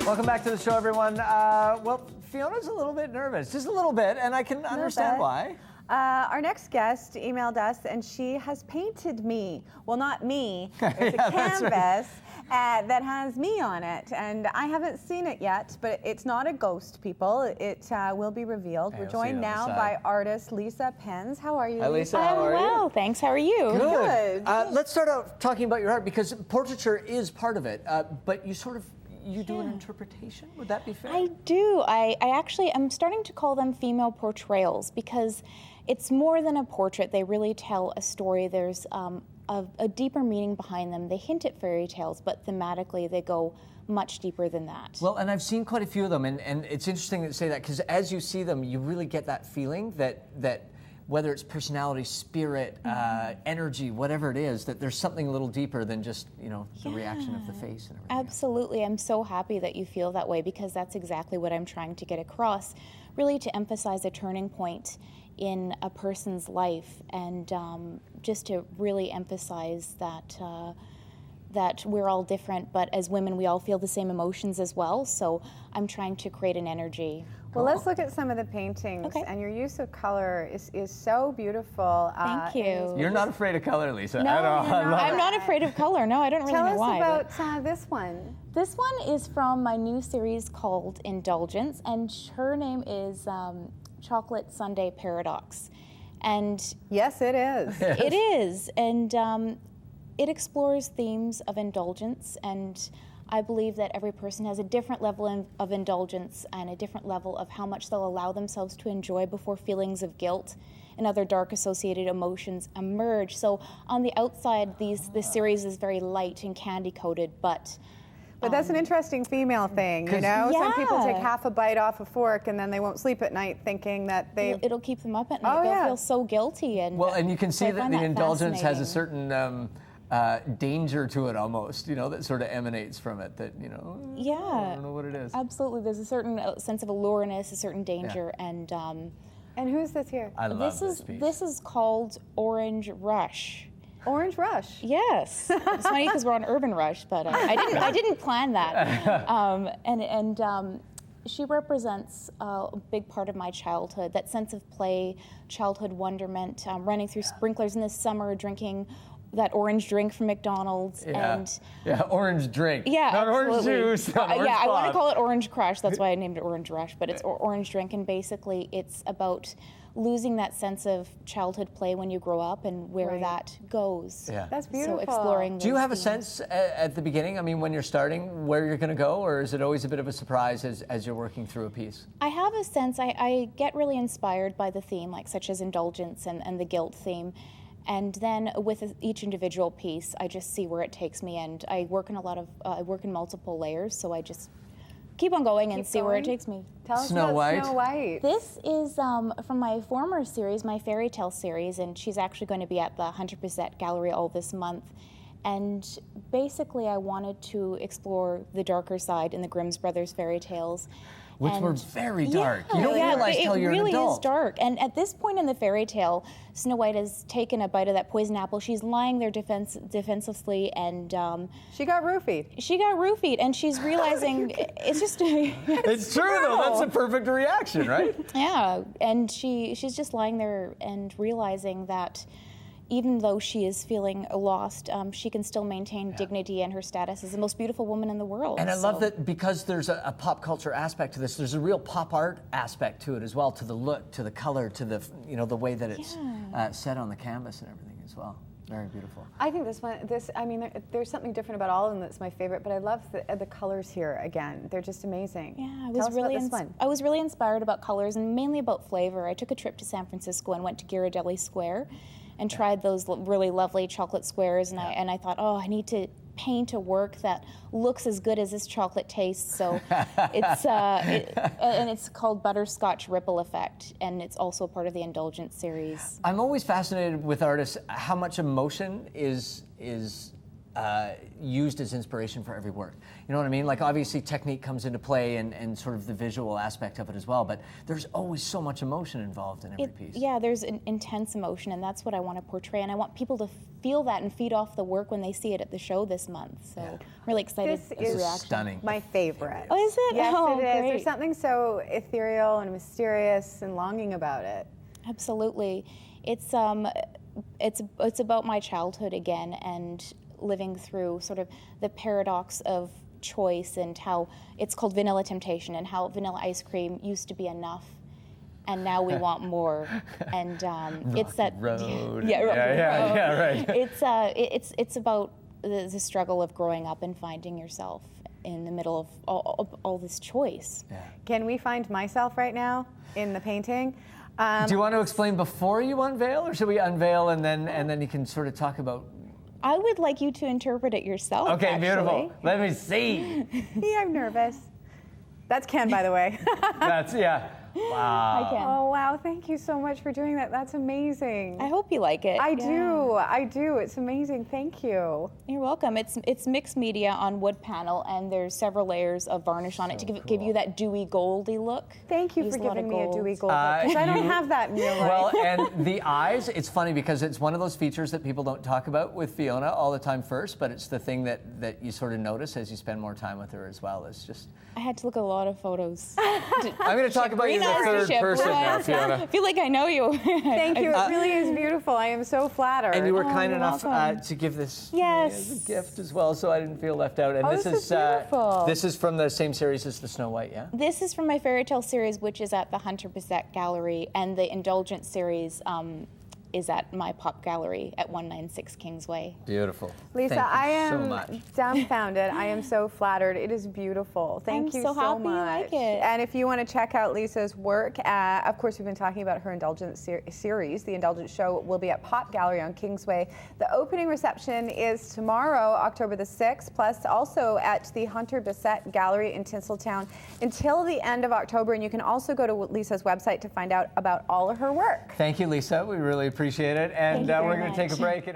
Welcome back to the show, everyone. Well, Fiona's a little bit nervous, just a little bit, and I can understand why. Our next guest emailed us, and she has painted me. Well, not me. It's a canvas that has me on it, and I haven't seen it yet, but it's not a ghost, people. It will be revealed. We're joined now by artist Lisa Penz. How are you, Hi, Lisa. How are you? I'm well, thanks. How are you? Good. Let's start out talking about your art, because portraiture is part of it, but you do an interpretation? Would that be fair? I do. I actually am starting to call them female portrayals because it's more than a portrait. They really tell a story. There's a deeper meaning behind them. They hint at fairy tales, but thematically they go much deeper than that. Well, and I've seen quite a few of them, and it's interesting to say that, because as you see them, you really get that feeling that whether it's personality, spirit, energy, whatever it is, that there's something a little deeper than just, the reaction of the face and everything. Absolutely. I'm so happy that you feel that way, because that's exactly what I'm trying to get across, really to emphasize a turning point in a person's life, and just to really emphasize that we're all different, but as women we all feel the same emotions as well, so I'm trying to create an energy. Well, let's look at some of the paintings. Okay. And your use of color is so beautiful. Thank you. You're not afraid of color, Lisa, No, at all. you're not. I'm not afraid of color. No, I don't really know why. Tell us about this one. This one is from my new series called Indulgence, and her name is Chocolate Sundae Paradox. And yes, it is. it is. And it explores themes of indulgence, and I believe that every person has a different level of indulgence and a different level of how much they'll allow themselves to enjoy before feelings of guilt and other dark associated emotions emerge. So on the outside, this series is very light and candy coated, but that's an interesting female thing, you know? Yeah. Some people take half a bite off a fork and then they won't sleep at night thinking that it'll keep them up at night. They'll feel so guilty. And you can see that the indulgence has a fascinating. certain danger to it almost, that sort of emanates from it, that, Yeah. I don't know what it is. Absolutely. There's a certain sense of allureness, a certain danger, and who's this here? I love this piece. This is called Orange Rush. Orange Rush. Yes, it's funny because we're on Urban Rush, but I didn't plan that. She represents a big part of my childhood, that sense of play, childhood wonderment, running through sprinklers in the summer, drinking that orange drink from McDonald's. Orange drink. Yeah, not absolutely. Orange juice. Not orange I want to pop. call it Orange Crush. That's why I named it Orange Rush. But it's orange drink, and basically it's about losing that sense of childhood play when you grow up and where that goes. Yeah. That's beautiful. So exploring. Do you have a themes. sense at the beginning, when you're starting, where you're going to go, or is it always a bit of a surprise as you're working through a piece? I have a sense. I get really inspired by the theme, such as indulgence and the guilt theme. And then with each individual piece, I just see where it takes me. And I work in I work in multiple layers, so I just keep on going and see where it takes me. Tell us Snow about White. Snow White. This is from my former series, my fairy tale series, and she's actually going to be at the 100% Gallery all this month. And basically, I wanted to explore the darker side in the Grimm's Brothers fairy tales. Which were very dark. You don't realize till you're an adult. It really is dark. And at this point in the fairy tale, Snow White has taken a bite of that poison apple. She's lying there defensively, and she got roofied. She got roofied, and she's realizing it's just. It's true though. That's a perfect reaction, right? Yeah, and she's just lying there and realizing that even though she is feeling lost, she can still maintain dignity and her status as the most beautiful woman in the world. And I love that because there's a pop culture aspect to this, there's a real pop art aspect to it as well, to the look, to the color, to the the way that it's set on the canvas and everything as well. Very beautiful. I think there's something different about all of them that's my favorite, but I love the colors here again. They're just amazing. Yeah, I was really inspired about colors and mainly about flavor. I took a trip to San Francisco and went to Ghirardelli Square and tried those really lovely chocolate squares, and I thought, I need to paint a work that looks as good as this chocolate tastes. So it's and it's called Butterscotch Ripple Effect, and it's also part of the Indulgence series. I'm always fascinated with artists how much emotion is used as inspiration for every work. You know what I mean? Like obviously technique comes into play and sort of the visual aspect of it as well, but there's always so much emotion involved in every piece. Yeah, there's an intense emotion, and that's what I want to portray, and I want people to feel that and feed off the work when they see it at the show this month. So I'm really excited. This is stunning. My favorite. Oh, is it? Yes, Oh, it is. great. There's something so ethereal and mysterious and longing about it. Absolutely. It's about my childhood again, and living through sort of the paradox of choice, and how it's called vanilla temptation, and how vanilla ice cream used to be enough and now we want more. And it's that road. Yeah, right. It's about the struggle of growing up and finding yourself in the middle of all this choice. Yeah. Can we find myself right now in the painting? Do you want to explain before you unveil, or should we unveil and then you can sort of talk about? I would like you to interpret it yourself. Okay, actually. beautiful. Let me see. Yeah, I'm nervous. That's Ken, by the way. That's, yeah. Wow. I can. Oh, wow. Thank you so much for doing that. That's amazing. I hope you like it. I Yeah. do. It's amazing. Thank you. You're welcome. It's mixed media on wood panel, and there's several layers of varnish on it to give you that dewy goldy look. Thank you Use for a lot giving of me a gold. dewy gold because I don't have that in real life. Well, and the eyes, it's funny because it's one of those features that people don't talk about with Fiona all the time first, but it's the thing that you sort of notice as you spend more time with her as well. It's just... I had to look at a lot of photos. I'm going to talk about you in the third person now, Fiona. I feel like I know you. Thank you. It really is beautiful. I am so flattered. And you were kind you're enough welcome. to give this Yes. as a gift as well, so I didn't feel left out. And Oh, this this is beautiful. This is from the same series as the Snow White, yeah? This is from my fairy tale series, which is at the Hunter Bissett Gallery, and the Indulgent series is at my pop gallery at 196 Kingsway. Beautiful. Lisa, Thank you I am so much. dumbfounded. I am so flattered. It is beautiful. Thank I'm you so happy you much. like it. And if you want to check out Lisa's work, of course, we've been talking about her Indulgent series. The Indulgent Show will be at Pop Gallery on Kingsway. The opening reception is tomorrow, October the 6th, plus also at the Hunter Bissett Gallery in Tinseltown until the end of October. And you can also go to Lisa's website to find out about all of her work. Thank you, Lisa. We really appreciate it. And Thank you we're very going to take a much. break.